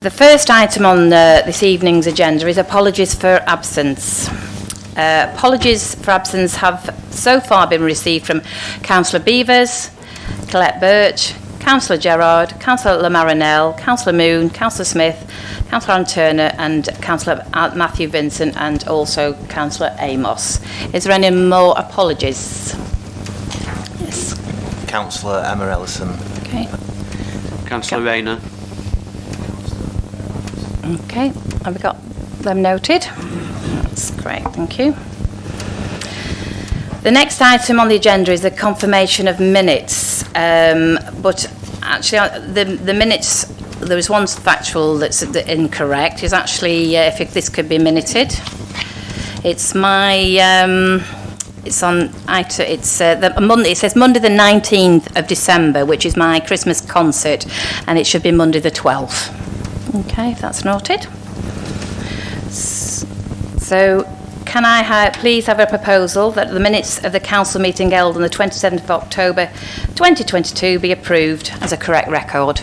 The first item on this evening's agenda is apologies for absence. Apologies for absence have so far been received from Councillor Beavers, Colette Birch, Councillor Gerard, Councillor Lamarinell, Councillor Moon, Councillor Smith, Councillor Ann Turner and Councillor Matthew Vincent and also Councillor Amos. Is there any more apologies? Yes. Councillor Emma Ellison. Okay. Councillor Rayner. Okay, have we got them noted? That's great, thank you. The next item on the agenda is the confirmation of minutes. But actually, the minutes, there is one factual that's incorrect. It's actually, if this could be minuted. It's my, it's on, it's the Monday, it says Monday the 19th of December, which is my Christmas concert, and it should be Monday the 12th. Okay, if that's noted. So, can I please have a proposal that the minutes of the council meeting held on the 27th of October 2022 be approved as a correct record?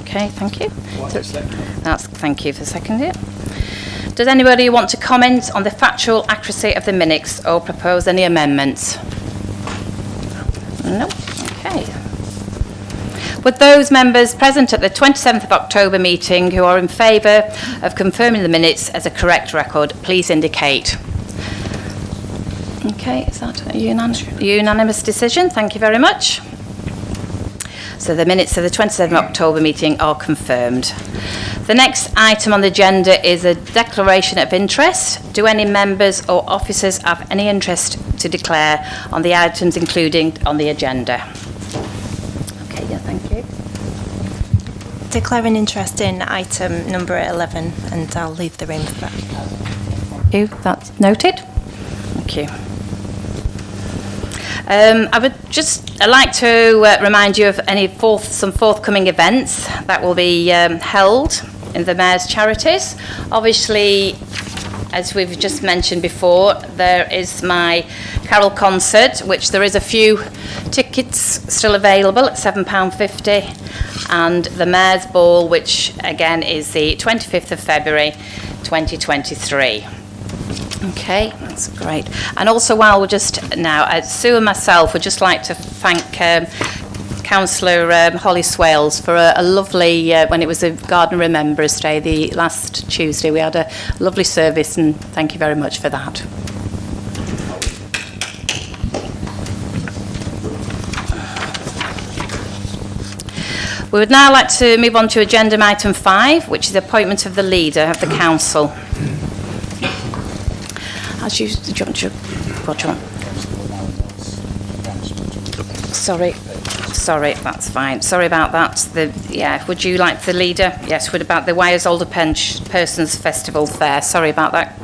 Okay, thank you. Thank you for seconding it. Does anybody want to comment on the factual accuracy of the minutes or propose any amendments? No. Okay. Would those members present at the 27th of October meeting who are in favour of confirming the minutes as a correct record, please indicate. Okay, is that a unanimous decision? Thank you very much. So the minutes of the 27th of October meeting are confirmed. The next item on the agenda is a declaration of interest. Do any members or officers have any interest to declare on the items included on the agenda? Thank you. Declaring interest in item number 11, and I'll leave the room for that. Thank you. That's noted. Thank you. I would just like to remind you of some forthcoming events that will be held in the Mayor's Charities. Obviously, as we've just mentioned before, there is my carol concert, which there is a few tickets still available at £7.50, and the Mayor's Ball, which again is the 25th of February 2023. Okay, that's great. And also, while we're just now, Sue and myself would just like to thank Councillor Holly Swales for a lovely, when it was a Garden Remembrance Day, the last Tuesday, we had a lovely service, and thank you very much for that. We would now like to move on to agenda item 5, which is the appointment of the leader of the council. As you, do you want to, what do you want? Sorry, that's fine. Sorry about that. Would you like the leader? Yes, what about the Wyre's Older Persons Festival Fair? Sorry about that.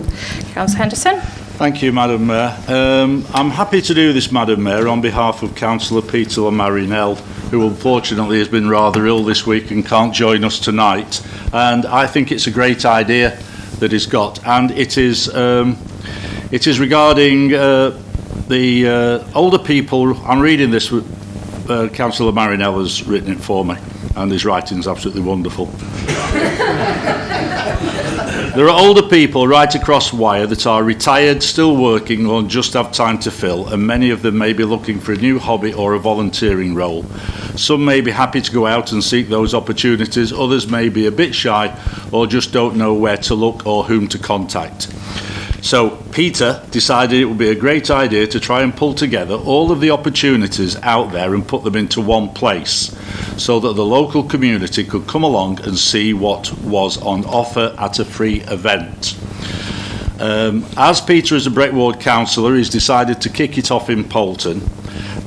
Councillor Henderson. Thank you, Madam Mayor. I'm happy to do this, Madam Mayor, on behalf of Councillor Peter Lamarinell, who unfortunately has been rather ill this week and can't join us tonight. And I think it's a great idea that he's got, and it is regarding the older people. I'm reading this. Councillor Marinell has written it for me, and his writing's absolutely wonderful. There are older people right across Wyre that are retired, still working, or just have time to fill, and many of them may be looking for a new hobby or a volunteering role. Some may be happy to go out and seek those opportunities, others may be a bit shy or just don't know where to look or whom to contact. So Peter decided it would be a great idea to try and pull together all of the opportunities out there and put them into one place, so that the local community could come along and see what was on offer at a free event. As Peter is a Brett Ward councillor, he's decided to kick it off in Poulton,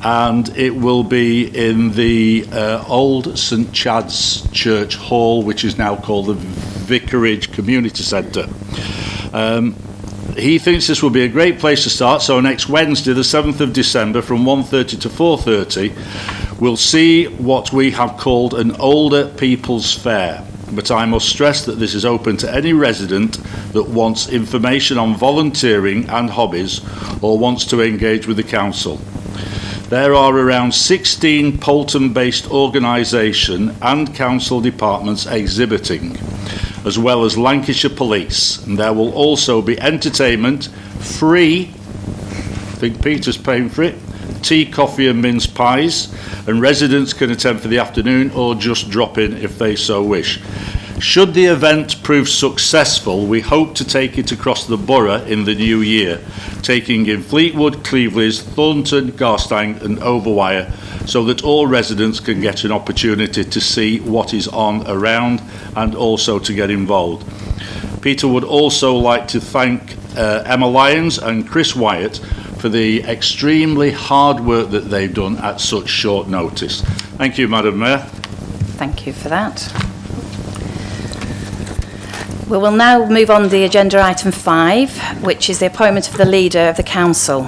and it will be in the old St Chad's Church Hall, which is now called the Vicarage Community Centre. He thinks this will be a great place to start, so next Wednesday, the 7th of December, from 1:30 to 4:30, we'll see what we have called an Older People's Fair. But I must stress that this is open to any resident that wants information on volunteering and hobbies or wants to engage with the council. There are around 16 Poulton-based organisation and council departments exhibiting, as well as Lancashire Police. And there will also be entertainment, free, I think Peter's paying for it, tea, coffee and mince pies, and residents can attend for the afternoon or just drop in if they so wish. Should the event prove successful, we hope to take it across the borough in the new year, taking in Fleetwood, Cleveleys, Thornton, Garstang and Overwyre, so that all residents can get an opportunity to see what is on around and also to get involved. Peter would also like to thank Emma Lyons and Chris Wyatt for the extremely hard work that they've done at such short notice. Thank you, Madam Mayor. Thank you for that. We will now move on to agenda item 5, which is the appointment of the leader of the council.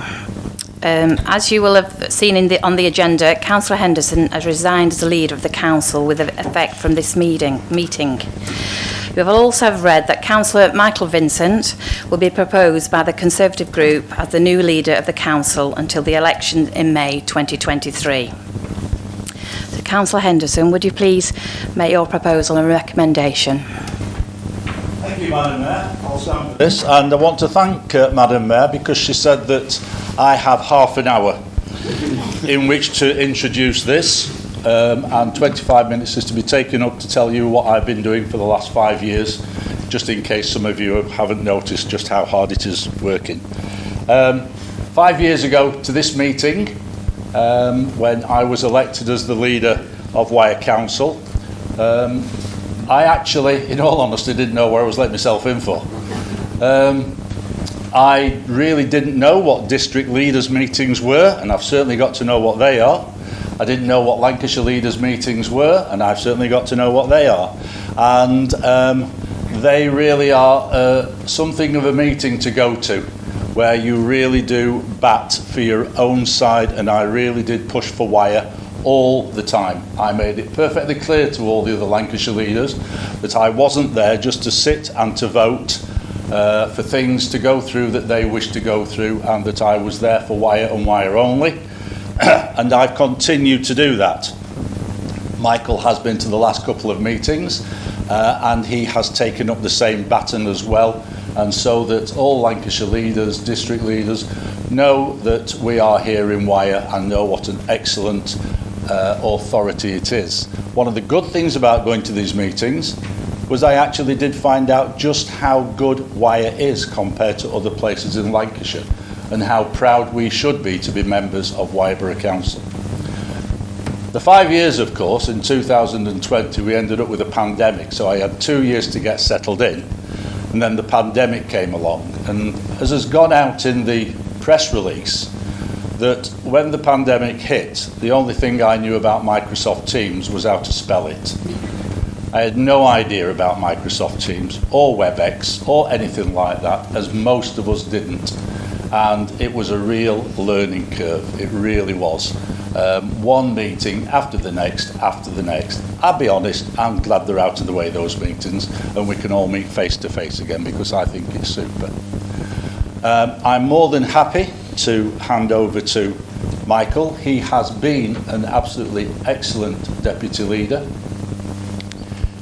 As you will have seen on the agenda, Councillor Henderson has resigned as the leader of the council with effect from this meeting. You will also have read that Councillor Michael Vincent will be proposed by the Conservative group as the new leader of the council until the election in May 2023. So, Councillor Henderson, would you please make your proposal and recommendation? Thank you, Madam Mayor. I'll stand for this, and I want to thank Madam Mayor because she said that I have half an hour in which to introduce this, and 25 minutes is to be taken up to tell you what I've been doing for the last 5 years, just in case some of you haven't noticed just how hard it is working. 5 years ago to this meeting, when I was elected as the leader of Wyre Council, I actually, in all honesty, didn't know where I was letting myself in for. I really didn't know what district leaders' meetings were, and I've certainly got to know what they are. I didn't know what Lancashire leaders' meetings were, and I've certainly got to know what they are. And they really are something of a meeting to go to, where you really do bat for your own side, and I really did push for Wyre all the time. I made it perfectly clear to all the other Lancashire leaders that I wasn't there just to sit and to vote for things to go through that they wished to go through, and that I was there for Wyre and Wyre only. And I've continued to do that. Michael has been to the last couple of meetings and he has taken up the same baton as well, and so that all Lancashire leaders, district leaders, know that we are here in Wyre and know what an excellent authority it is. One of the good things about going to these meetings was I actually did find out just how good Wyre is compared to other places in Lancashire, and how proud we should be to be members of Wyre Borough Council. The 5 years, of course, in 2020 we ended up with a pandemic, so I had 2 years to get settled in, and then the pandemic came along, and as has gone out in the press release, that when the pandemic hit, the only thing I knew about Microsoft Teams was how to spell it. I had no idea about Microsoft Teams or WebEx or anything like that, as most of us didn't. And it was a real learning curve, it really was. One meeting after the next, after the next. I'll be honest, I'm glad they're out of the way, those meetings, and we can all meet face to face again, because I think it's super. I'm more than happy to hand over to Michael. He has been an absolutely excellent deputy leader.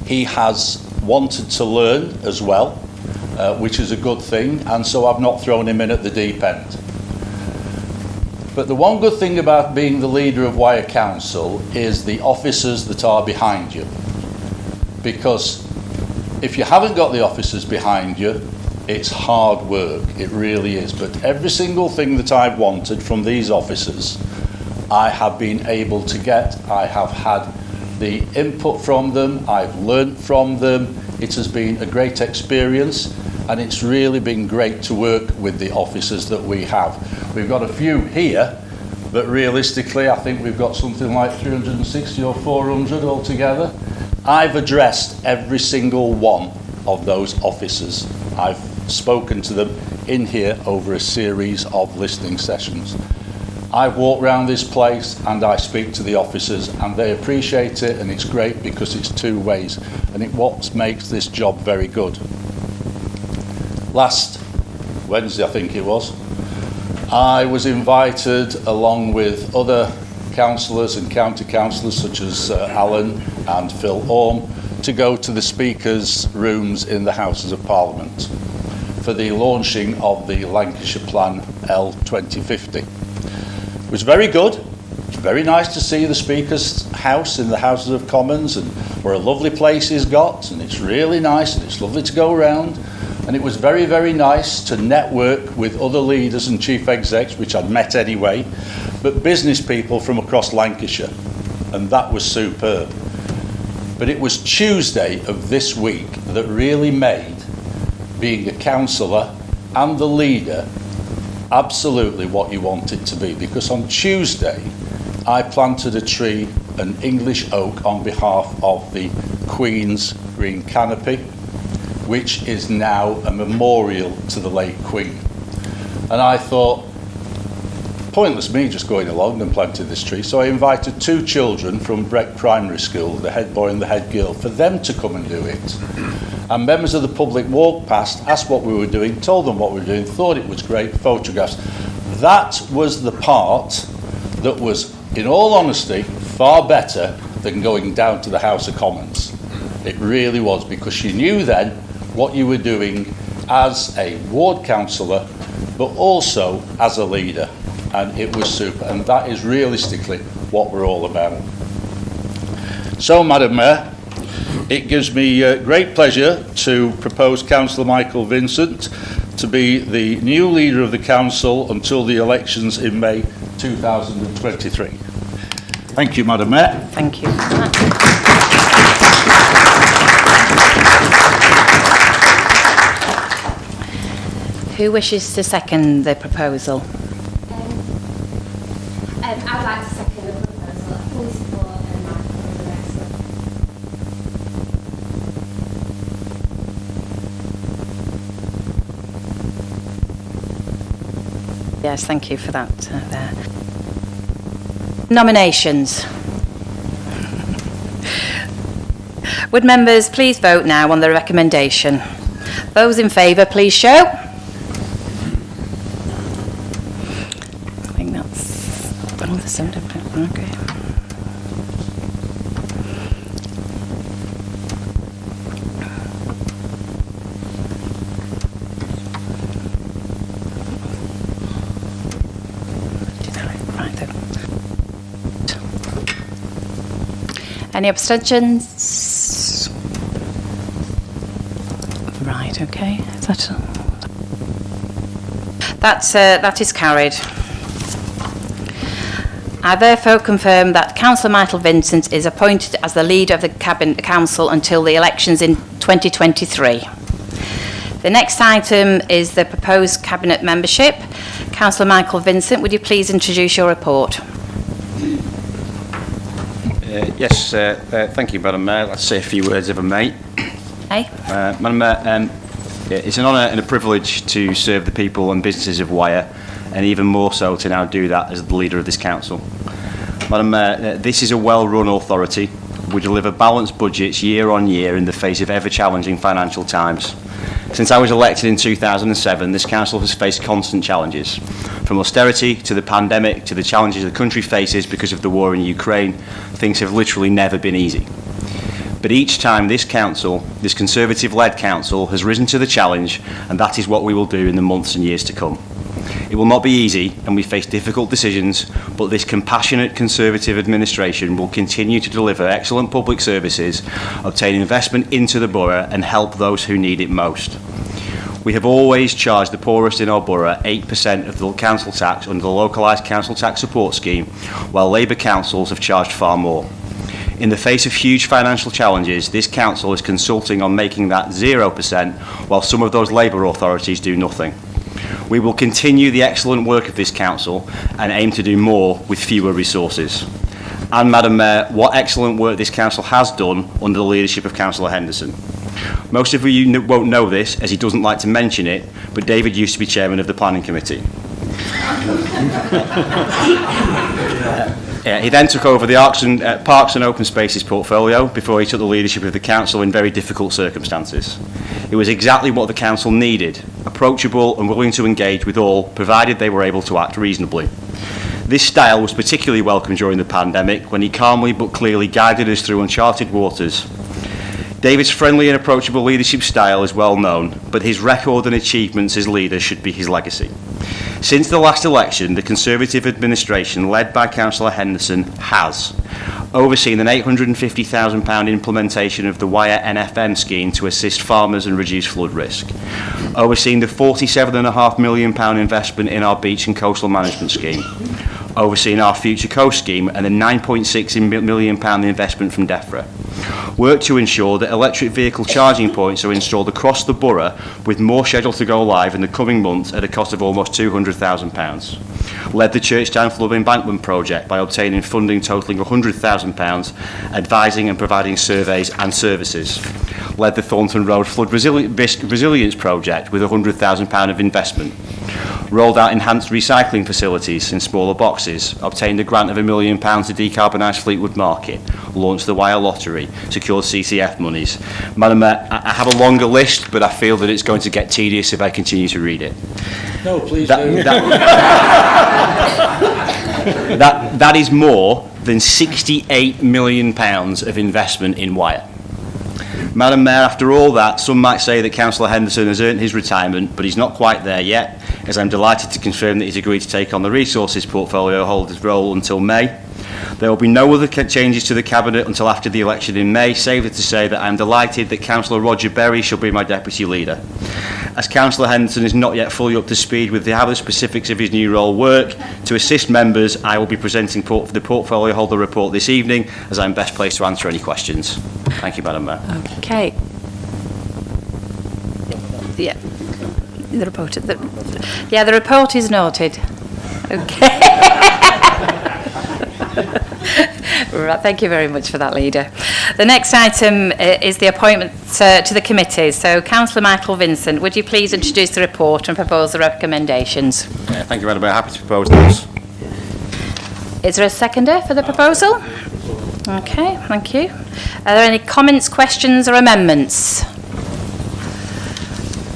He has wanted to learn as well, which is a good thing, and so I've not thrown him in at the deep end. But the one good thing about being the leader of Wyre Council is the officers that are behind you. Because if you haven't got the officers behind you, it's hard work, it really is. But every single thing that I've wanted from these officers, I have been able to get. I have had the input from them, I've learnt from them. It has been a great experience, and it's really been great to work with the officers that we have. We've got a few here, but realistically I think we've got something like 360 or 400 altogether. I've addressed every single one of those officers. I've spoken to them in here over a series of listening sessions. I've walked around this place and I speak to the officers, and they appreciate it, and it's great because it's two ways, and it's what makes this job very good. Last Wednesday, I think it was, I was invited, along with other councillors and county councillors such as Alan and Phil Orme, to go to the Speaker's rooms in the Houses of Parliament for the launching of the Lancashire Plan L 2050. It was very good. It's very nice to see the Speaker's house in the Houses of Commons, and what a lovely place he's got, and it's really nice and it's lovely to go around. And it was very, very nice to network with other leaders and chief execs, which I'd met anyway, but business people from across Lancashire, and that was superb. But it was Tuesday of this week that really made being a councillor and the leader absolutely what you want it to be, because on Tuesday I planted a tree, an English oak, on behalf of the Queen's Green Canopy, which is now a memorial to the late Queen. And I thought, pointless me just going along and planting this tree, so I invited 2 children from Breck Primary School, the head boy and the head girl, for them to come and do it. And members of the public walked past, asked what we were doing, told them what we were doing, thought it was great, photographs. That was the part that was, in all honesty, far better than going down to the House of Commons. It really was, because you knew then what you were doing as a ward councillor, but also as a leader. And it was super, and that is realistically what we're all about. So, Madam Mayor, it gives me great pleasure to propose Councillor Michael Vincent to be the new leader of the council until the elections in May 2023. Thank you, Madam Mayor. Thank you. Who wishes to second the proposal? I'd like to second the proposal. I fully support Michael and the rest of it. Yes, thank you for that there. Nominations. Would members please vote now on the recommendation? Those in favour, please show. I think that's one of the same. Okay. Any abstentions? Right, okay. That is carried. I therefore confirm that Councillor Michael Vincent is appointed as the leader of the Cabinet Council until the elections in 2023. The next item is the proposed Cabinet membership. Councillor Michael Vincent, would you please introduce your report? Yes, thank you, Madam Mayor. Let's say a few words, if I may. Hey. Madam Mayor, it's an honour and a privilege to serve the people and businesses of Wyre, and even more so to now do that as the leader of this council. Madam Mayor, this is a well-run authority. We deliver balanced budgets year on year in the face of ever-challenging financial times. Since I was elected in 2007, this council has faced constant challenges. From austerity to the pandemic to the challenges the country faces because of the war in Ukraine, things have literally never been easy. But each time this council, this Conservative-led council, has risen to the challenge, and that is what we will do in the months and years to come. It will not be easy, and we face difficult decisions, but this compassionate Conservative administration will continue to deliver excellent public services, obtain investment into the borough, and help those who need it most. We have always charged the poorest in our borough 8% of the council tax under the localised council tax support scheme, while Labour councils have charged far more. In the face of huge financial challenges, this council is consulting on making that 0%, while some of those Labour authorities do nothing. We will continue the excellent work of this council and aim to do more with fewer resources. And, Madam Mayor, what excellent work this council has done under the leadership of Councillor Henderson. Most of you won't know this, as he doesn't like to mention it, but David used to be chairman of the Planning Committee. He then took over the Parks and Open Spaces portfolio before he took the leadership of the council in very difficult circumstances. It was exactly what the council needed, approachable and willing to engage with all, provided they were able to act reasonably. This style was particularly welcome during the pandemic, when he calmly but clearly guided us through uncharted waters. David's friendly and approachable leadership style is well known, but his record and achievements as leader should be his legacy. Since the last election, the Conservative administration, led by Councillor Henderson, has overseen an £850,000 implementation of the Wyre NFM scheme to assist farmers and reduce flood risk, overseen the £47.5 million investment in our beach and coastal management scheme, overseeing our Future Coast scheme and a £9.6 million investment from DEFRA. Work to ensure that electric vehicle charging points are installed across the borough, with more scheduled to go live in the coming months at a cost of almost £200,000. Led the Churchtown Flood Embankment project by obtaining funding totalling £100,000, advising and providing surveys and services. Led the Thornton Road Flood Resilience project with £100,000 of investment. Rolled out enhanced recycling facilities in smaller boxes, obtained a grant of £1 million to decarbonise Fleetwood Market, launched the Wyre Lottery, secured CCF monies. Madam Mayor, I have a longer list, but I feel that it's going to get tedious if I continue to read it. No, please do. That is more than £68 million of investment in Wyre. Madam Mayor, after all that, some might say that Councillor Henderson has earned his retirement, but he's not quite there yet, as I'm delighted to confirm that he's agreed to take on the resources portfolio holder's role until May. There will be no other changes to the Cabinet until after the election in May, save it to say that I'm delighted that Councillor Roger Berry shall be my Deputy Leader. As Councillor Henderson is not yet fully up to speed with how the specifics of his new role work, to assist members, I will be presenting the portfolio holder report this evening, as I'm best placed to answer any questions. Thank you, Madam Mayor. Okay. Yeah. The report. The report is noted. Okay. Right, thank you very much for that, Leader. The next item is the appointment to the committees. So, Councillor Michael Vincent, would you please introduce the report and propose the recommendations? Thank you, Madam Mayor. Happy to propose those. Is there a seconder for the proposal? Okay, thank you. Are there any comments, questions or amendments?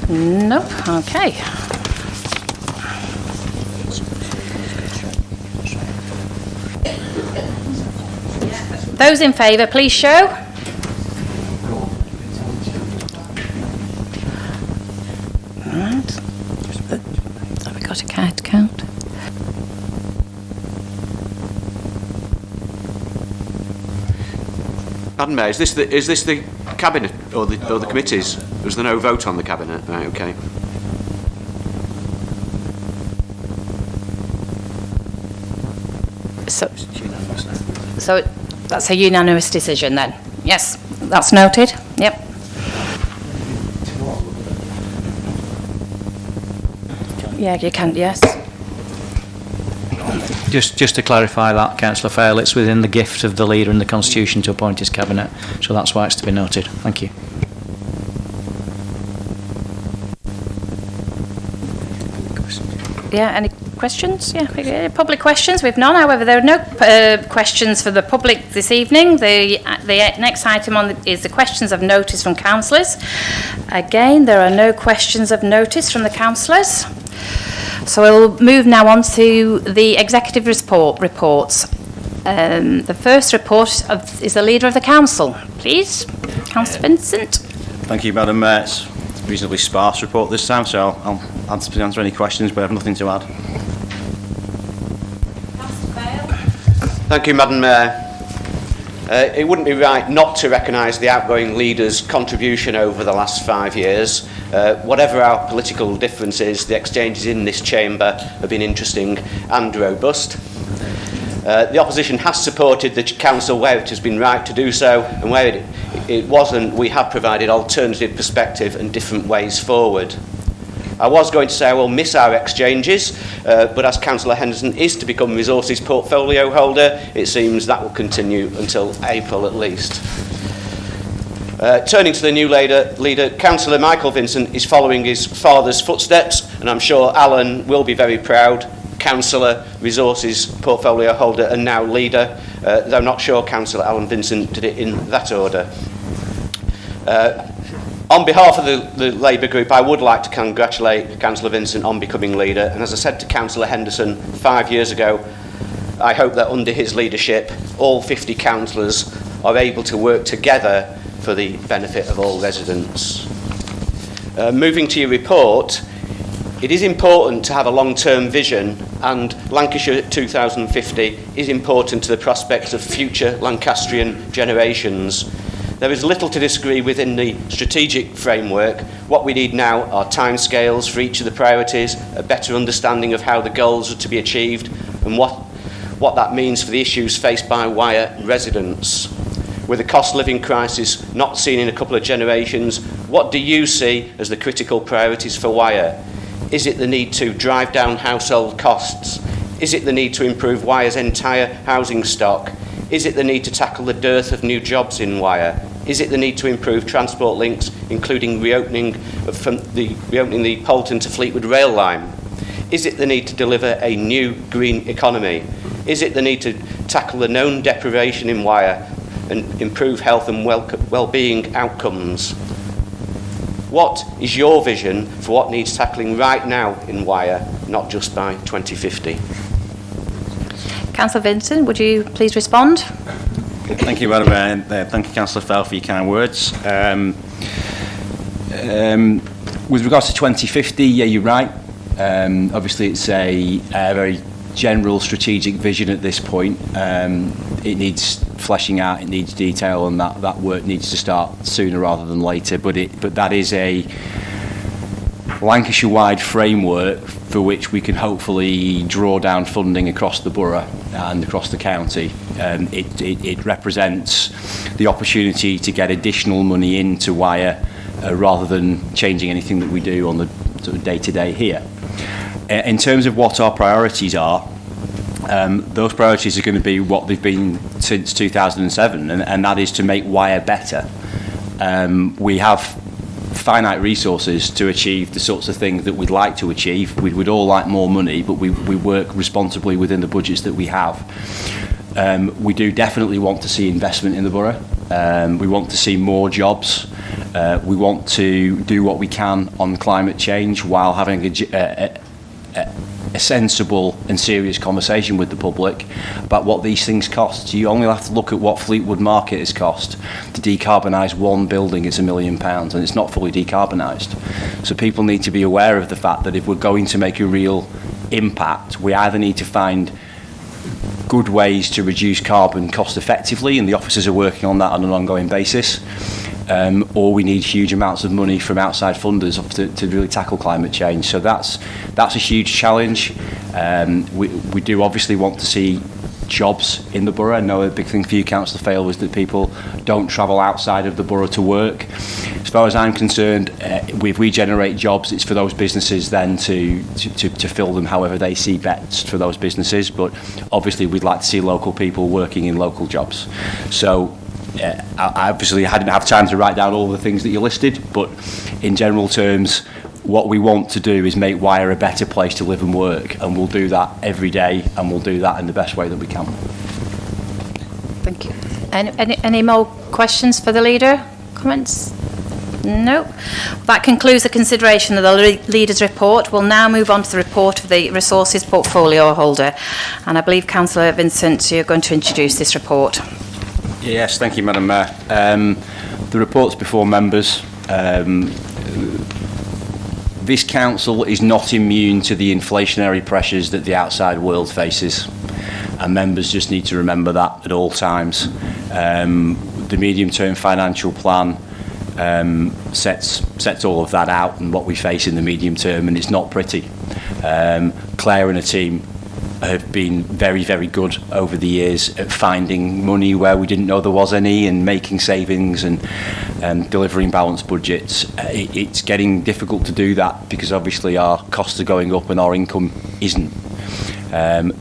No. Okay. Those in favour, please show. Right. Have we got a card to count? Madam Mayor, is this the Cabinet or the committees? Was there no vote on the Cabinet? Right, okay. So that's a unanimous decision then? Yes, that's noted. Yep. Yeah, you can, yes. Just to clarify that, Councillor Fail, it's within the gift of the Leader and the Constitution to appoint his Cabinet, so that's why it's to be noted. Thank you. Yeah, any questions? Yeah, public questions? We've none. However, there are no questions for the public this evening. The next item is the questions of notice from councillors. Again, there are no questions of notice from the councillors. So we'll move now on to the executive reports. The first report is the Leader of the Council. Please, Councillor Vincent. Thank you, Madam Mayor. It's a reasonably sparse report this time, so I'll answer any questions, but I have nothing to add. Thank you, Madam Mayor. It wouldn't be right not to recognise the outgoing Leader's contribution over the last 5 years. Whatever our political differences, the exchanges in this chamber have been interesting and robust. The opposition has supported the council where it has been right to do so, and where it wasn't, we have provided alternative perspective and different ways forward. I was going to say I will miss our exchanges, but as Councillor Henderson is to become resources portfolio holder, it seems that will continue until April at least. Turning to the new leader, Councillor Michael Vincent is following his father's footsteps, and I'm sure Alan will be very proud. councillor, resources portfolio holder and now leader, though not sure Councillor Alan Vincent did it in that order. On behalf of the Labour group, I would like to congratulate Councillor Vincent on becoming leader, and as I said to Councillor Henderson 5 years ago, I hope that under his leadership all 50 councillors are able to work together for the benefit of all residents. Moving to your report, it is important to have a long-term vision, and Lancashire 2050 is important to the prospects of future Lancastrian generations. There is little to disagree within the strategic framework. What we need now are timescales for each of the priorities, a better understanding of how the goals are to be achieved, and what that means for the issues faced by Wyre residents. With the cost of living crisis not seen in a couple of generations, what do you see as the critical priorities for Wyre? Is it the need to drive down household costs? Is it the need to improve Wyre's entire housing stock? Is it the need to tackle the dearth of new jobs in Wyre? Is it the need to improve transport links, including reopening the Poulton-to-Fleetwood rail line? Is it the need to deliver a new green economy? Is it the need to tackle the known deprivation in Wyre and improve health and well-being outcomes? What is your vision for what needs tackling right now in Wyre, not just by 2050? Councillor Vincent, would you please respond? Thank you, Madam Mayor. Thank you, Councillor Fell, for your kind words. With regards to 2050, yeah, you're right. Obviously, it's a very general strategic vision at this point. It needs fleshing out, it needs detail, and that work needs to start sooner rather than later. But that is a Lancashire-wide framework for which we can hopefully draw down funding across the borough and across the county. It represents the opportunity to get additional money into Wyre rather than changing anything that we do on the sort of day-to-day here. In terms of what our priorities are, those priorities are going to be what they've been since 2007, and that is to make Wyre better. We have finite resources to achieve the sorts of things that we'd like to achieve. We'd all like more money, but we work responsibly within the budgets that we have. We do definitely want to see investment in the borough. We want to see more jobs. We want to do what we can on climate change while having a sensible and serious conversation with the public about what these things cost. You only have to look at what Fleetwood Market has cost. To decarbonise one building, it's £1 million, and it's not fully decarbonised. So people need to be aware of the fact that if we're going to make a real impact, we either need to find good ways to reduce carbon cost effectively, and the officers are working on that on an ongoing basis, or we need huge amounts of money from outside funders to really tackle climate change. So that's a huge challenge. We do obviously want to see jobs in the borough. I know a big thing for you, Councillor Fale, was that people don't travel outside of the borough to work. As far as I'm concerned, if we generate jobs, it's for those businesses then to fill them however they see best for those businesses. But obviously we'd like to see local people working in local jobs. So I obviously hadn't have time to write down all the things that you listed, but in general terms, what we want to do is make Wyre a better place to live and work, and we'll do that every day, and we'll do that in the best way that we can. Thank you. Any more questions for the leader? Comments? No. That concludes the consideration of the leader's report. We'll now move on to the report of the resources portfolio holder, and I believe Councillor Vincent, you're going to introduce this report. Yes, thank you, Madam Mayor. The report's before members. This council is not immune to the inflationary pressures that the outside world faces, and members just need to remember that at all times. The medium-term financial plan sets all of that out and what we face in the medium term, and it's not pretty. Claire and her team have been very, very good over the years at finding money where we didn't know there was any, and making savings and delivering balanced budgets. It's getting difficult to do that because obviously our costs are going up and our income isn't.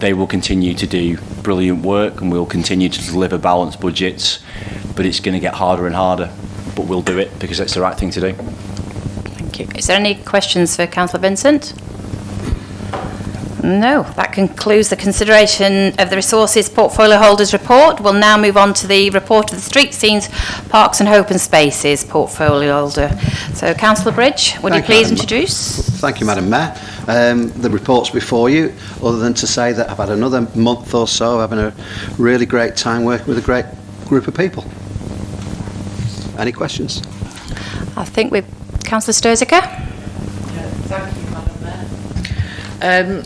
They will continue to do brilliant work and we'll continue to deliver balanced budgets, but it's going to get harder and harder. But we'll do it because it's the right thing to do. Thank you. Is there any questions for Councillor Vincent? No, that concludes the consideration of the Resources Portfolio Holders Report. We'll now move on to the report of the Street Scenes, Parks and Open Spaces Portfolio Holder. So, Councillor Bridge, would you please introduce? Thank you, Madam Mayor. The report's before you, other than to say that I've had another month or so having a really great time working with a great group of people. Any questions? I think with Councillor Sturziker. Thank you, Madam Mayor.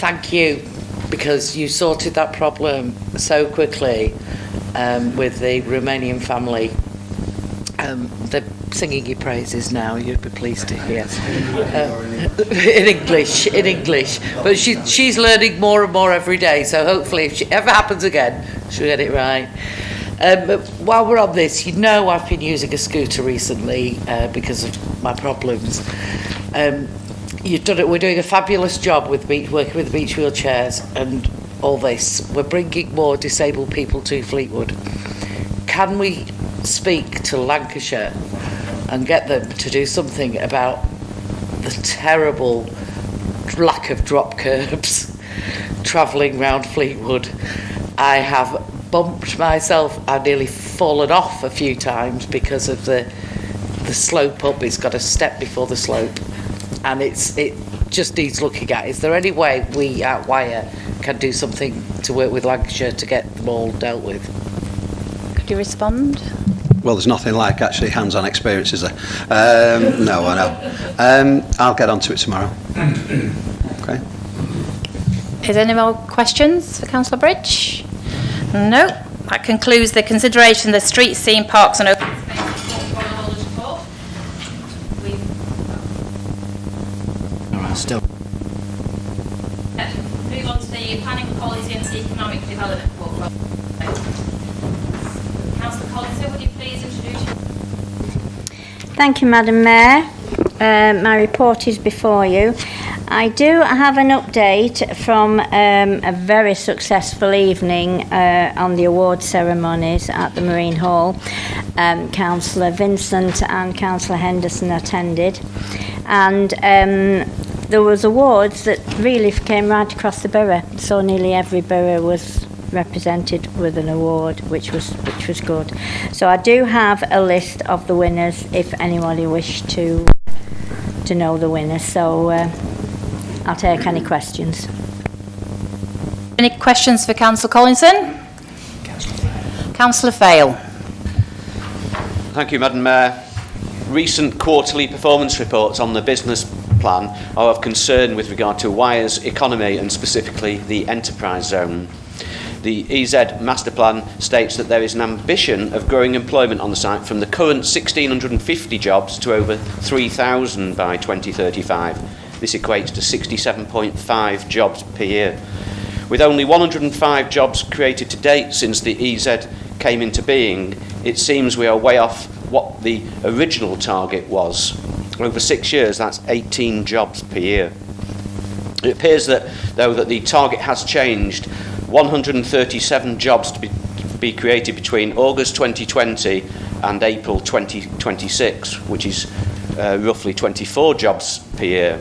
Thank you, because you sorted that problem so quickly with the Romanian family. They're singing your praises now, you'd be pleased to hear. In English. But she's learning more and more every day, so hopefully if it ever happens again, she'll get it right. But while we're on this, you know I've been using a scooter recently because of my problems. You've done it. We're doing a fabulous job with working with the beach wheelchairs and all this. We're bringing more disabled people to Fleetwood. Can we speak to Lancashire and get them to do something about the terrible lack of drop curbs travelling round Fleetwood? I have bumped myself. I've nearly fallen off a few times because of the slope up. It's got a step before the slope, and it just needs looking at. Is there any way we at Wyre can do something to work with Lancashire to get them all dealt with? Could you respond? Well, there's nothing like actually hands-on experience, is there? No, I know. I'll get onto it tomorrow. Okay. Is there any more questions for Councillor Bridge? No. That concludes the consideration of the Street Scene, Parks and Open Spaces Portfolio Holders Report. All right, still. Move on to the Planning Policy and Economic Development Portfolio. Councillor Collins, would you please introduce yourself? Thank you, Madam Mayor. My report is before you. I do have an update from a very successful evening on the award ceremonies at the Marine Hall. Councillor Vincent and Councillor Henderson attended, and there was awards that really came right across the borough, so nearly every borough was represented with an award, which was good. So I do have a list of the winners if anybody wished to know the winners. So I'll take any questions. Any questions for Councillor Collinson? Councillor Fail. Thank you, Madam Mayor. Recent quarterly performance reports on the business plan are of concern with regard to Wyre's economy and specifically the enterprise zone. The EZ Master Plan states that there is an ambition of growing employment on the site from the current 1,650 jobs to over 3,000 by 2035. This equates to 67.5 jobs per year. With only 105 jobs created to date since the EZ came into being, it seems we are way off what the original target was. Over 6 years, that's 18 jobs per year. It appears that, though, that the target has changed. 137 jobs to be created between August 2020 and April 2026, which is roughly 24 jobs per year.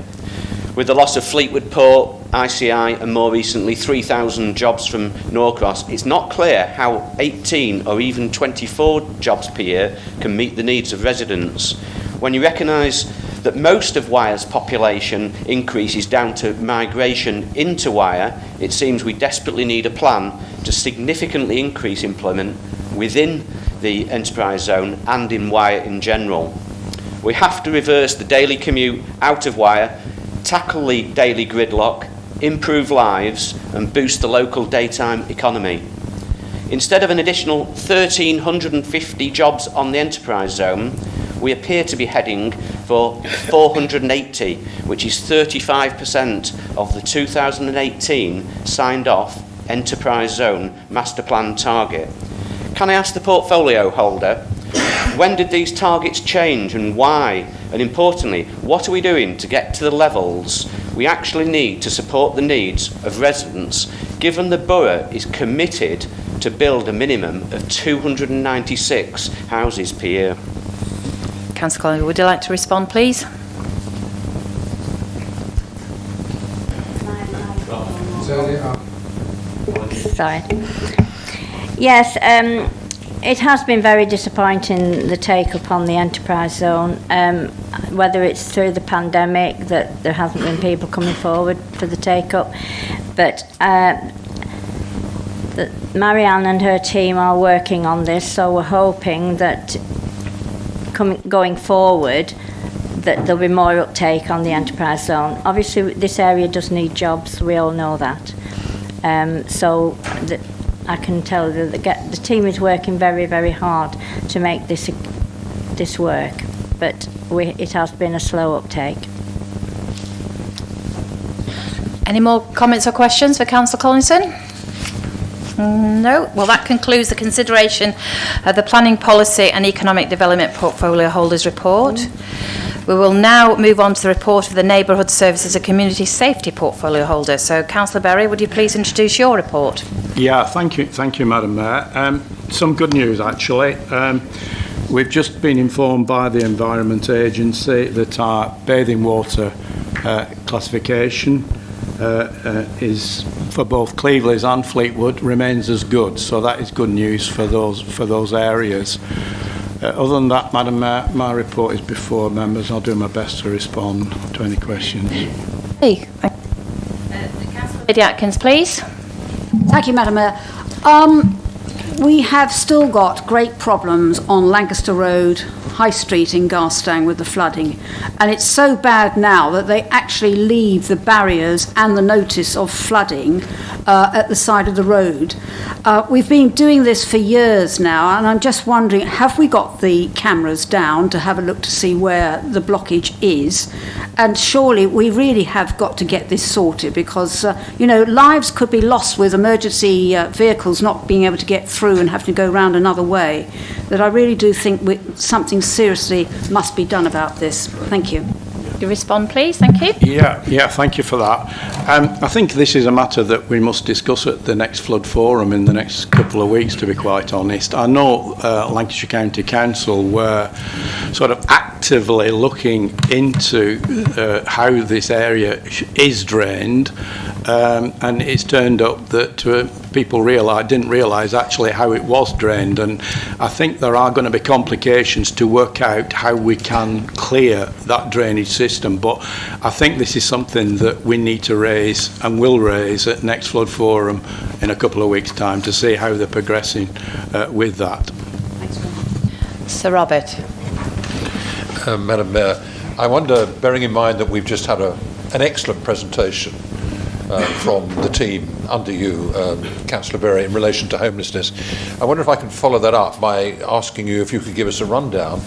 With the loss of Fleetwood Port, ICI and more recently 3,000 jobs from Norcross, it's not clear how 18 or even 24 jobs per year can meet the needs of residents. When you recognise that most of Wyre's population increase is down to migration into Wyre, it seems we desperately need a plan to significantly increase employment within the enterprise zone and in Wyre in general. We have to reverse the daily commute out of Wyre, tackle the daily gridlock, improve lives and boost the local daytime economy. Instead of an additional 1,350 jobs on the enterprise zone, we appear to be heading for 480, which is 35% of the 2018 signed off enterprise zone master plan target. Can I ask the portfolio holder, when did these targets change and why? And importantly, what are we doing to get to the levels we actually need to support the needs of residents, given the borough is committed to build a minimum of 296 houses per year? Councillor Collins, would you like to respond, please? Sorry. Yes, it has been very disappointing, the take-up on the enterprise zone, whether it's through the pandemic that there hasn't been people coming forward for the take-up, but Marianne and her team are working on this, so we're hoping that going forward that there'll be more uptake on the enterprise zone. Obviously, this area does need jobs, we all know that. I can tell you that the team is working very, very hard to make this work, but it has been a slow uptake. Any more comments or questions for Councillor Collinson? No? Well, that concludes the consideration of the Planning Policy and Economic Development Portfolio Holders Report. We will now move on to the report of the Neighbourhood Services and Community Safety Portfolio Holder. So, Councillor Berry, would you please introduce your report? Yeah, thank you, Madam Mayor. Some good news, actually. We've just been informed by the Environment Agency that our bathing water classification is for both Cleveland's and Fleetwood remains as good. So that is good news for those areas. Other than that, Madam Mayor, my report is before members. I'll do my best to respond to any questions. Hey. Councillor Lady Atkins, please. Thank you, Madam Mayor. We have still got great problems on Lancaster Road, High Street in Garstang with the flooding. And it's so bad now that they actually leave the barriers and the notice of flooding at the side of the road. We've been doing this for years now, and I'm just wondering, have we got the cameras down to have a look to see where the blockage is? And surely we really have got to get this sorted because, lives could be lost with emergency vehicles not being able to get through and having to go round another way. That I really do think something seriously must be done about this. Thank you. You respond, please. Thank you. Yeah, thank you for that. I think this is a matter that we must discuss at the next flood forum in the next couple of weeks, to be quite honest. I know Lancashire County Council were sort of actively looking into how this area is drained, and it's turned up that people didn't realise actually how it was drained, and I think there are going to be complications to work out how we can clear that drainage system, but I think this is something that we need to raise and will raise at next flood forum in a couple of weeks' time to see how they're progressing with that. Sir Robert. Madam Mayor, I wonder, bearing in mind that we've just had an excellent presentation from the team under you, Councillor Berry, in relation to homelessness. I wonder if I can follow that up by asking you if you could give us a rundown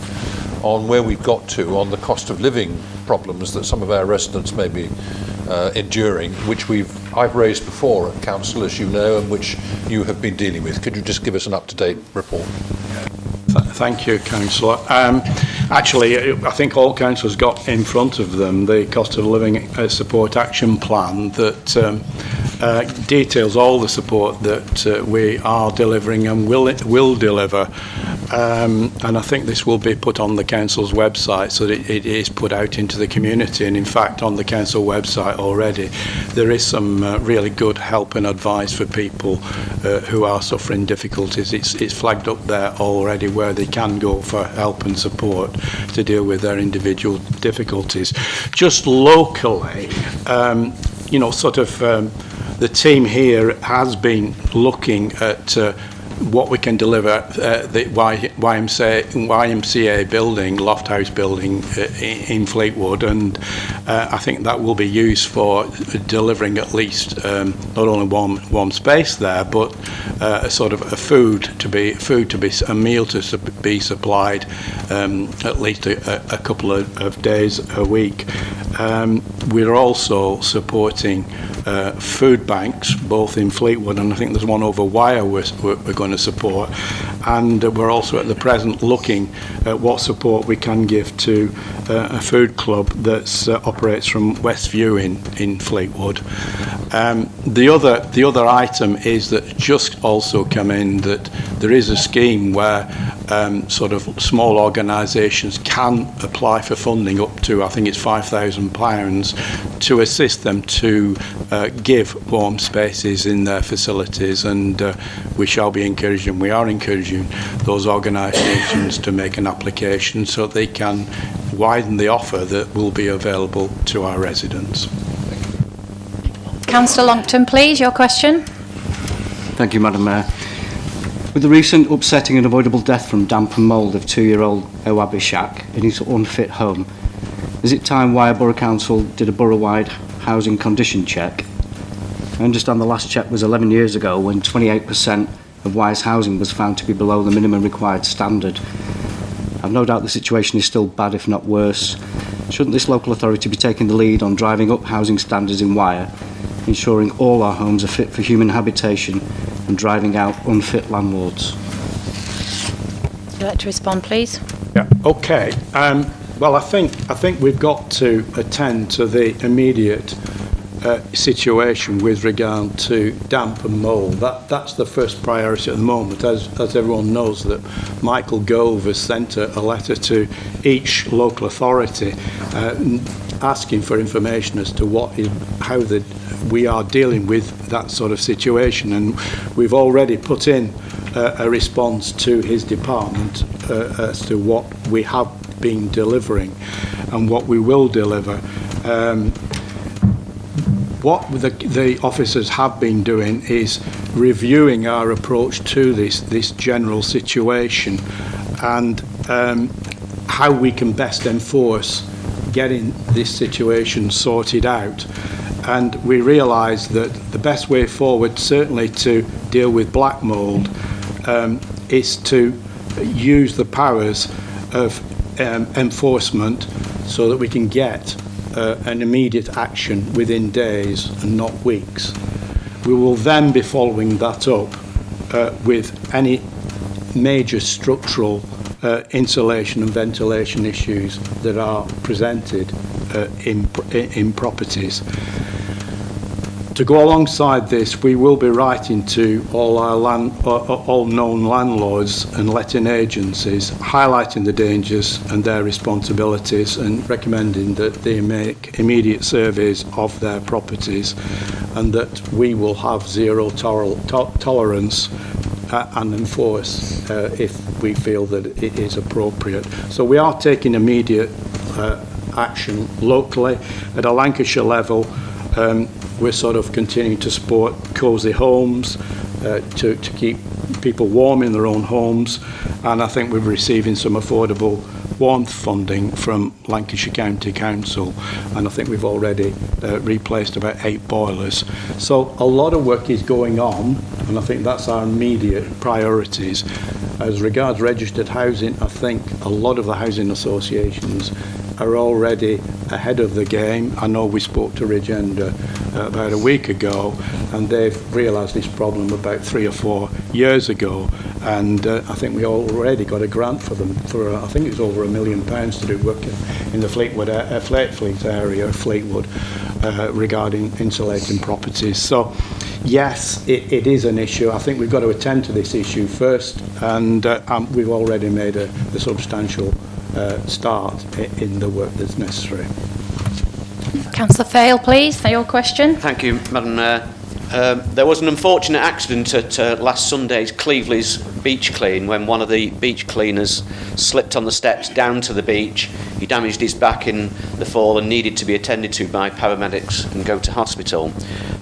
on where we've got to on the cost of living problems that some of our residents may be enduring, which I've raised before at Council, as you know, and which you have been dealing with. Could you just give us an up-to-date report? Thank you, Councillor. Actually, I think all councillors got in front of them the cost of living support action plan that details all the support that we are delivering and will deliver. And I think this will be put on the council's website so that it is put out into the community. And in fact, on the council website already, there is some really good help and advice for people who are suffering difficulties. It's flagged up there already where they can go for help and support to deal with their individual difficulties. Just locally, the team here has been looking at what we can deliver the YMCA building, Loft House building in Fleetwood, and I think that will be used for delivering at least not only one space there, but a sort of a meal to be supplied at least a couple of days a week. We're also supporting food banks, both in Fleetwood and I think there's one over Wyre we're going to support, and we're also at the present looking at what support we can give to a food club that operates from Westview in Fleetwood. The other item is that just also come in that there is a scheme where sort of small organisations can apply for funding up to, I think it's £5,000, to assist them to give warm spaces in their facilities, and we shall be encouraging, we are encouraging those organisations to make an application so they can widen the offer that will be available to our residents. Councillor Longton, please, your question. Thank you, Madam Mayor. With the recent upsetting and avoidable death from damp and mould of 2-year-old Owabishak in his unfit home, is it time Wyre Borough Council did a borough-wide housing condition check? I understand the last check was 11 years ago, when 28% of Wyre's housing was found to be below the minimum required standard. I've no doubt the situation is still bad, if not worse. Shouldn't this local authority be taking the lead on driving up housing standards in Wyre, ensuring all our homes are fit for human habitation and driving out unfit landlords? Would you like to respond, please? Yeah. Okay. Well, I think we've got to attend to the immediate situation with regard to damp and mould. That's the first priority at the moment. As everyone knows, that Michael Gove has sent a letter to each local authority asking for information as to how we are dealing with that sort of situation, and we've already put in a response to his department as to what we have been delivering and what we will deliver. What the officers have been doing is reviewing our approach to this general situation, and how we can best enforce getting this situation sorted out. And we realise that the best way forward, certainly to deal with black mould, is to use the powers of enforcement so that we can get an immediate action within days and not weeks. We will then be following that up with any major structural insulation and ventilation issues that are presented in properties. To go alongside this, we will be writing to all known landlords and letting agencies, highlighting the dangers and their responsibilities, and recommending that they make immediate surveys of their properties, and that we will have zero tolerance and enforce if we feel that it is appropriate. So we are taking immediate action locally. At a Lancashire level, we're sort of continuing to support cosy homes to keep people warm in their own homes, and I think we're receiving some affordable warmth funding from Lancashire County Council, and I think we've already replaced about 8 boilers. So a lot of work is going on, and I think that's our immediate priorities. As regards registered housing, I think a lot of the housing associations are already ahead of the game. I know we spoke to Regenda about a week ago, and they've realised this problem about 3 or 4 years ago, and I think we already got a grant for them for I think it was over £1 million to do work in the Fleetwood Fleet area, Fleetwood, regarding insulating properties. So yes, it is an issue. I think we've got to attend to this issue first, and we've already made a substantial start in the work that's necessary. Councillor Fail, please, for your question. Thank you, Madam Mayor. There was an unfortunate accident at last Sunday's Cleveley's beach clean when one of the beach cleaners slipped on the steps down to the beach. He damaged his back in the fall and needed to be attended to by paramedics and go to hospital.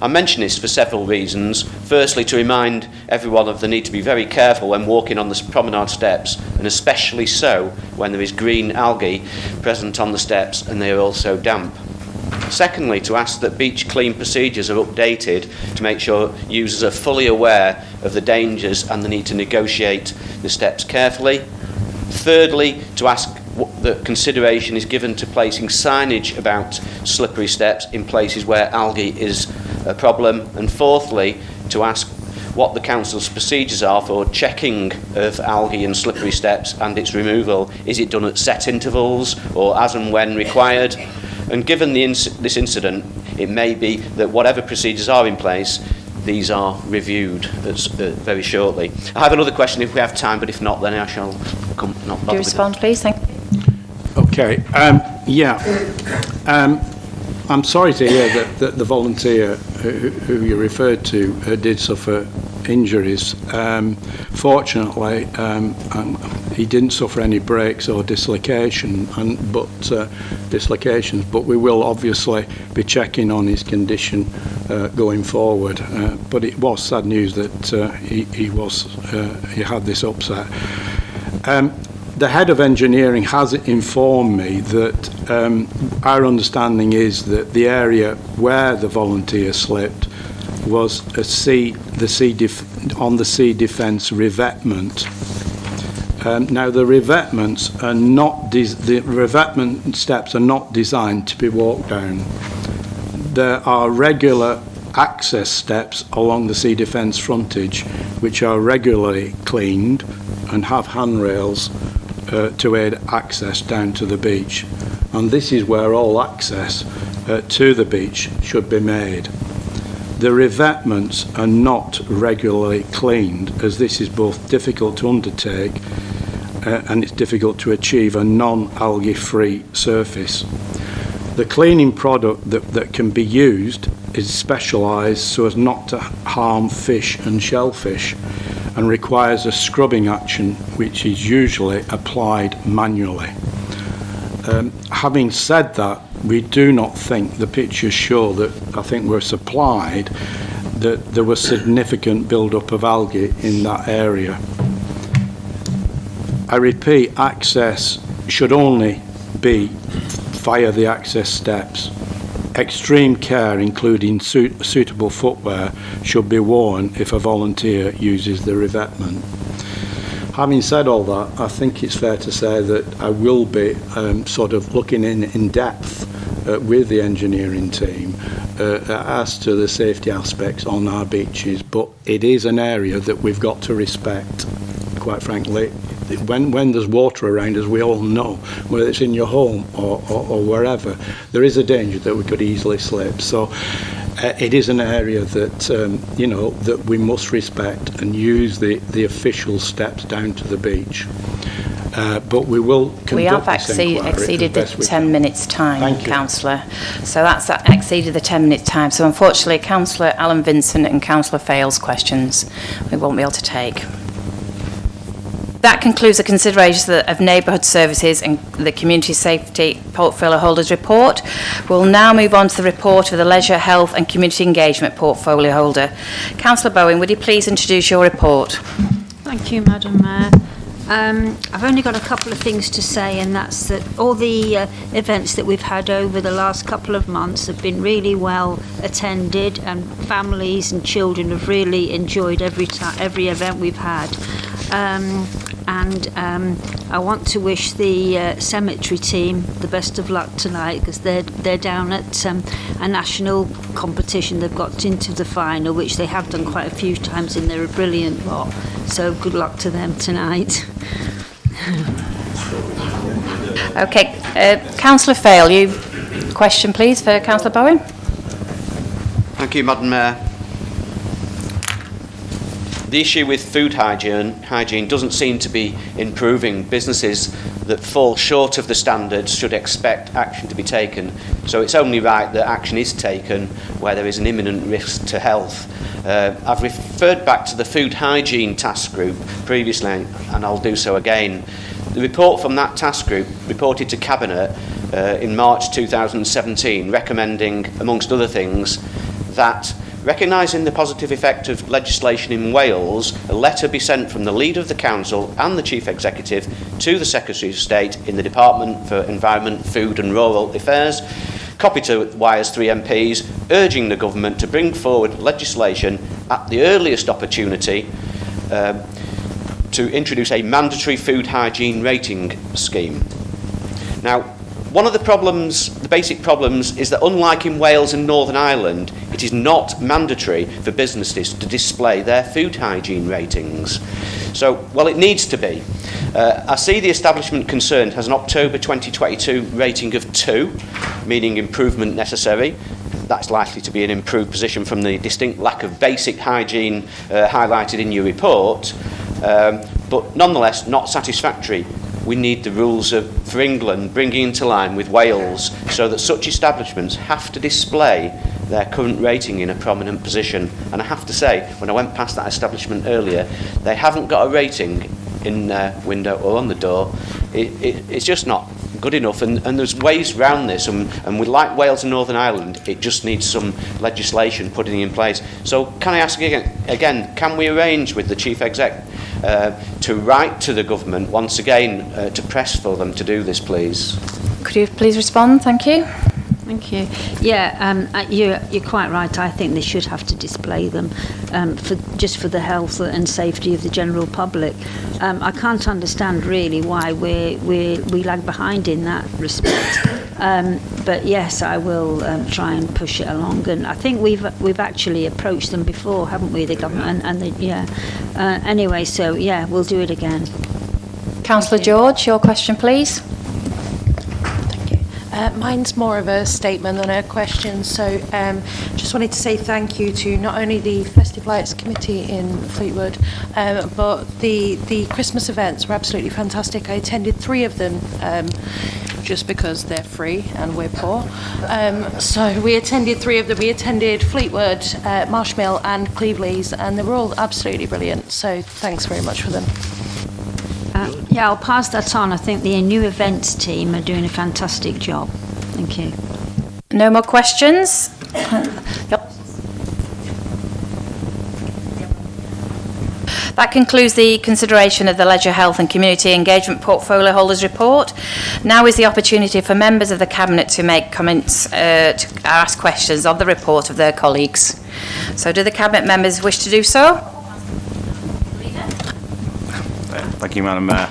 I mention this for several reasons. Firstly, to remind everyone of the need to be very careful when walking on the promenade steps, and especially so when there is green algae present on the steps and they are also damp. Secondly, to ask that beach clean procedures are updated to make sure users are fully aware of the dangers and the need to negotiate the steps carefully. Thirdly, to ask that consideration is given to placing signage about slippery steps in places where algae is a problem. And fourthly, to ask what the council's procedures are for checking of algae and slippery steps and its removal. Is it done at set intervals or as and when required? And given this incident, it may be that whatever procedures are in place, these are reviewed very shortly. I have another question if we have time, but if not, then I shall come. Not Do you respond, please? Thank you. Okay. I'm sorry to hear that the volunteer who you referred to did suffer injuries. Fortunately, he didn't suffer any breaks or dislocations, but we will obviously be checking on his condition going forward. But it was sad news that he had this upset. The head of engineering has informed me that our understanding is that the area where the volunteer slipped was on the sea defence revetment. Now the revetments are not the revetment steps are not designed to be walked down. There are regular access steps along the sea defence frontage which are regularly cleaned and have handrails to aid access down to the beach, and this is where all access to the beach should be made. The revetments are not regularly cleaned, as this is both difficult to undertake and it's difficult to achieve a non-algae free surface. The cleaning product that can be used is specialised so as not to harm fish and shellfish, and requires a scrubbing action which is usually applied manually. Having said that, we do not think the pictures show that I think we're supplied that there was significant build-up of algae in that area. I repeat, access should only be via the access steps. Extreme care, including suitable footwear, should be worn if a volunteer uses the revetment. Having said all that, I think it's fair to say that I will be sort of looking in depth with the engineering team as to the safety aspects on our beaches, but it is an area that we've got to respect, quite frankly. When there's water around, as we all know, whether it's in your home or wherever, there is a danger that we could easily slip. So it is an area that that we must respect and use the official steps down to the beach. But we will conduct We have this inquiry exceeded the as best we 10 can. minutes time, Thank you. Councillor. So that's exceeded the 10 minutes time. So unfortunately, Councillor Alan Vincent and Councillor Fales questions we won't be able to take. That concludes the consideration of neighbourhood services and the community safety portfolio holders report. We'll now move on to the report of the leisure, health and community engagement portfolio holder. Councillor Bowen, would you please introduce your report? Thank you, Madam Mayor. I've only got a couple of things to say, and that's that all the events that we've had over the last couple of months have been really well attended, and families and children have really enjoyed every event we've had. I want to wish the cemetery team the best of luck tonight, because they're down at a national competition. They've got into the final, which they have done quite a few times, and they're a brilliant lot. So good luck to them tonight. Okay, Councillor Fale, you question please for Councillor Bowen. Thank you, Madam Mayor. The issue with food hygiene doesn't seem to be improving. Businesses that fall short of the standards should expect action to be taken. So it's only right that action is taken where there is an imminent risk to health. I've referred back to the food hygiene task group previously, and I'll do so again. The report from that task group reported to Cabinet in March 2017, recommending, amongst other things, that recognising the positive effect of legislation in Wales, a letter be sent from the Leader of the Council and the Chief Executive to the Secretary of State in the Department for Environment, Food and Rural Affairs, copy to Wyre's 3 MPs, urging the Government to bring forward legislation at the earliest opportunity to introduce a mandatory food hygiene rating scheme. Now, one of the basic problems, is that unlike in Wales and Northern Ireland, it is not mandatory for businesses to display their food hygiene ratings. So, well, it needs to be. I see the establishment concerned has an October 2022 rating of 2, meaning improvement necessary. that's likely to be an improved position from the distinct lack of basic hygiene highlighted in your report, but nonetheless not satisfactory. We need the rules for England bringing into line with Wales so that such establishments have to display their current rating in a prominent position. And I have to say, when I went past that establishment earlier, they haven't got a rating in their window or on the door. It's just not good enough, and there's ways around this, and with like Wales and Northern Ireland, it just needs some legislation putting in place. So can I ask again, can we arrange with the Chief Exec to write to the government once again to press for them to do this, please? Could you please respond? Thank you. Thank you. Yeah, you're quite right. I think they should have to display them just for the health and safety of the general public. I can't understand really why we lag behind in that respect. But yes, I will try and push it along. And I think we've actually approached them before, haven't we, the government? Anyway, so yeah, we'll do it again. Councillor George, your question, please. Mine's more of a statement than a question. So just wanted to say thank you to not only the Festive Lights Committee in Fleetwood, but the Christmas events were absolutely fantastic. I attended 3 of them just because they're free and we're poor. So we attended 3 of them. We attended Fleetwood, Marshmill and Cleveleys, and they were all absolutely brilliant. So thanks very much for them. Yeah, I'll pass that on. I think the new events team are doing a fantastic job. Thank you. No more questions? Yep. That concludes the consideration of the Leisure, Health and Community Engagement Portfolio Holders Report. Now is the opportunity for members of the Cabinet to make comments, to ask questions on the report of their colleagues. So do the Cabinet members wish to do so? Thank you, Madam Mayor.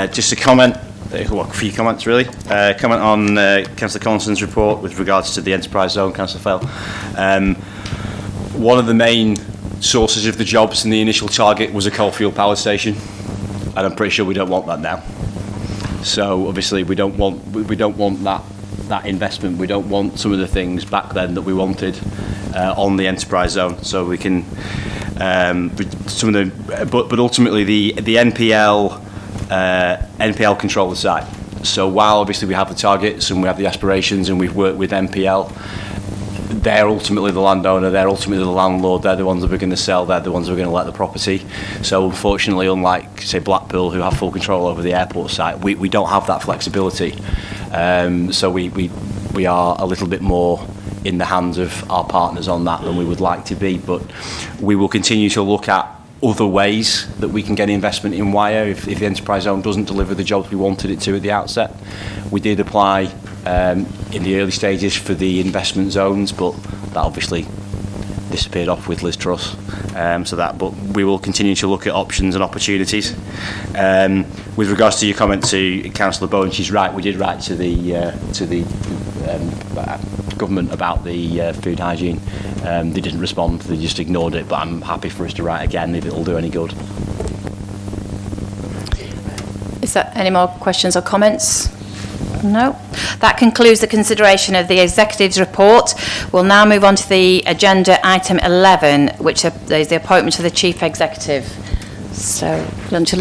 Just a comment, a few comments really. Comment on Councillor Collinson's report with regards to the enterprise zone, Councillor Fell. One of the main sources of the jobs in the initial target was a coal-fueled power station, and I'm pretty sure we don't want that now. So obviously we don't want that investment. We don't want some of the things back then that we wanted on the enterprise zone. So we can. Some of the, but ultimately the NPL control the site. So while obviously we have the targets and we have the aspirations and we've worked with NPL, they're ultimately the landowner, they're ultimately the landlord, they're the ones that we're going to sell, they're the ones that are going to let the property. So unfortunately, unlike say Blackpool, who have full control over the airport site, we don't have that flexibility. So we are a little bit more in the hands of our partners on that than we would like to be, but we will continue to look at other ways that we can get investment in Wyre if the enterprise zone doesn't deliver the jobs we wanted it to at the outset. We did apply in the early stages for the investment zones, but that obviously disappeared off with Liz Truss. But we will continue to look at options and opportunities. With regards to your comment to Councillor Bowen, she's right. We did write to the government about the food hygiene. They didn't respond. They just ignored it. But I'm happy for us to write again if it'll do any good. Is there any more questions or comments? No. That concludes the consideration of the Executive's report. We'll now move on to the agenda item 11, which is the appointment of the Chief Executive. So, do you want to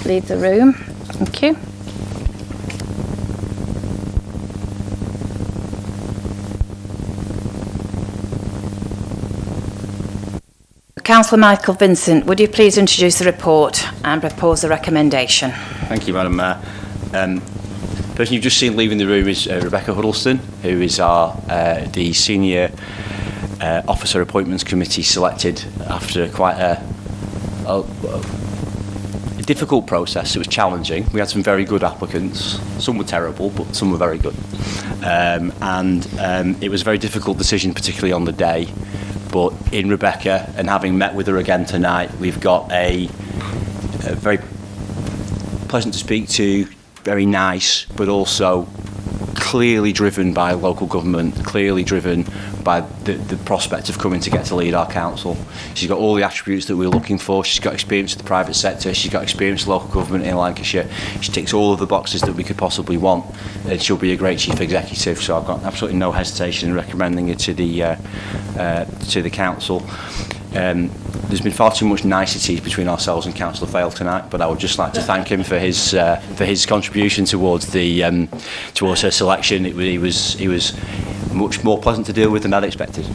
leave the room? Thank you. Councillor Michael Vincent, would you please introduce the report and propose the recommendation? Thank you, Madam Mayor. The person you've just seen leaving the room is Rebecca Huddleston, who is the Senior Officer Appointments Committee selected after quite a difficult process. It was challenging. We had some very good applicants. Some were terrible, but some were very good. It was a very difficult decision, particularly on the day. But in Rebecca, and having met with her again tonight, we've got a very pleasant to speak to, very nice, but also clearly driven by local government, clearly driven by the prospect of coming to get to lead our council. She's got all the attributes that we're looking for. She's got experience with the private sector. She's got experience with local government in Lancashire. She ticks all of the boxes that we could possibly want, and she'll be a great chief executive. So I've got absolutely no hesitation in recommending her to the council. There's been far too much nicety between ourselves and Councillor Fylde tonight, but I would just like to thank him for his contribution towards her selection. He was much more pleasant to deal with than I'd expected.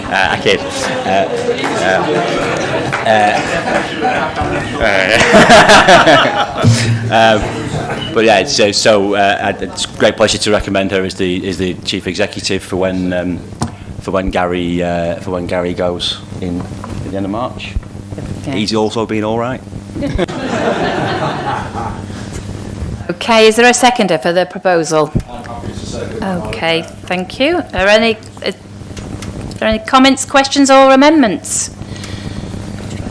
I kid. But yeah, it's a great pleasure to recommend her as the chief executive for when Gary goes in at the end of March. Yeah. He's also been all right. Okay, is there a seconder for the proposal? Okay, thank you. Are there any comments, questions or amendments?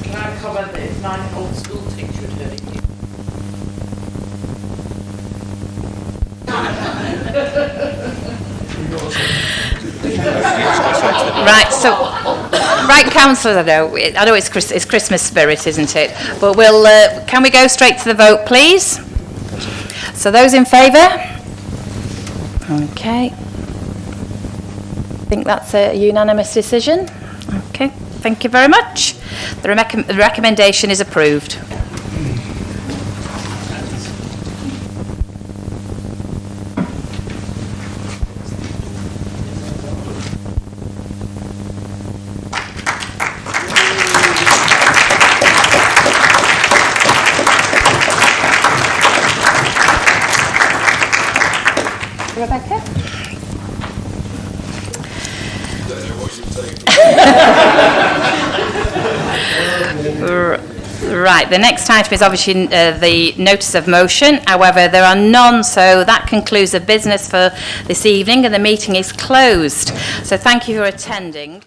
Can I comment that if 9-year-old school teacher had heard it? Right, councillors, I know it's Christmas spirit, isn't it? But can we go straight to the vote, please? So those in favour? Okay. I think that's a unanimous decision. Okay, thank you very much. The recommendation is approved. Rebecca? Right, the next item is obviously the notice of motion. However, there are none, so that concludes the business for this evening and the meeting is closed. So thank you for attending.